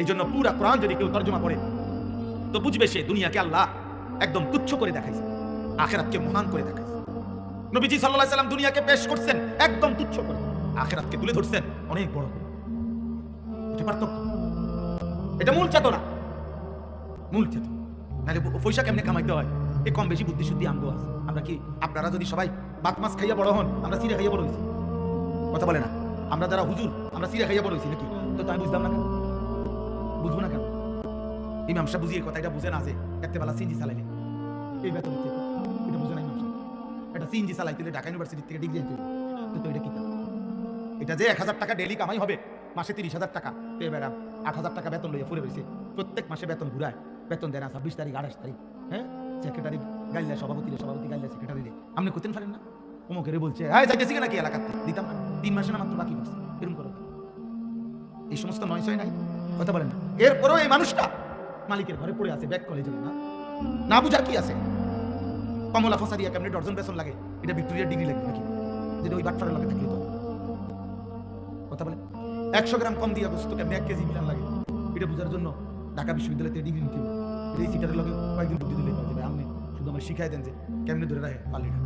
এই জন্য পুরা কোরআন যদি কেউ তর্জমা করে তো বুঝবে সে দুনিয়াকে আল্লাহ একদম তুচ্ছ করে দেখাইছে, আখিরাতকে মহান করে দেখাইছে। নবীজি সাল্লাল্লাহু আলাইহি সাল্লাম দুনিয়াকে পেশ করছেন একদম তুচ্ছ করে, আখিরাতকে তুলে ধরছেন অনেক বড় করে। এটা পার্থক্য, এটা মূল চেতনা, মূল চেতনা। নাহলে পয়সা কেমনে কামাইতে হয় এই কম বেশি বুদ্ধি শুদ্ধি আমগো আছে। আমরা কি আপনারা যদি সবাই ভাত মাছ খাইয়া বড় হন, আমরা চিড়ে খাইয়া বড় হয়েছি, কথা বলে না? আমরা যারা হুজুর আমরা চিড়ে খাইয়া বড় হয়েছি নাকি? তো আমি বুঝলাম না কেন, বুঝবো না কেন? ইমাম সাহেব বুঝিয়ে কথা এটা বুঝে না যে এতে বেলা সিএনজি চালাইলে এই বেতন দিতে, এটা বুঝে না ইমাম সাহেব। এটা সিএনজি চালাইতে ঢাকা ইউনিভার্সিটি থেকে ডিগ্রি আনতে তো এটা কি? এটা যে 1000 টাকা ডেইলি কামাই হবে, মাসে 30,000 টাকা, তো এবার 8,000 টাকা বেতন লইয়া ফুরে রয়েছে, প্রত্যেক মাসে বেতন ঘুরায়, বেতন দেয় না 26 তারিখ 28 তারিখ। হ্যাঁ, সেক্রেটারি গাইলে সভাপতি গাইলে সেক্রেটারি রে আপনি করতেন পারেন না? অমুকের বলছে হ্যাঁ যাইতেছি নাকি এলাকাতে দিতাম না, 3 মাসে না মাত্র বাকি করছে, এরকম করো। এই সমস্ত নয় নাই, কথা বলেন না। এরপরও এই মানুষটা মালিকের ঘরে পড়ে আছে, ব্যাক কলেজে না, না বুঝার কি আছে? কমলা ফসারিয়া কেমনি ডর্জন বেতন লাগে, এটা ভিক্টোরিয়া ডিগ্রি লাগে নাকি? যেটা ওই বাটফারের লাগে থাকলে তো কথা বলে 100 গ্রাম কম দিয়া বস্তু কেমনি 1 কেজি মিলান লাগে, এটা বোঝার জন্য ঢাকা বিশ্ববিদ্যালয়তে ডিগ্রি নিতে হবে। এই সিটারের লগে কয়েকদিন বুদ্ধি দিলে পাওয়া যাবে। আপনি শুধু আমার শিখাই দেন যে কেমনি ধরে রাখে পাল্লিটা।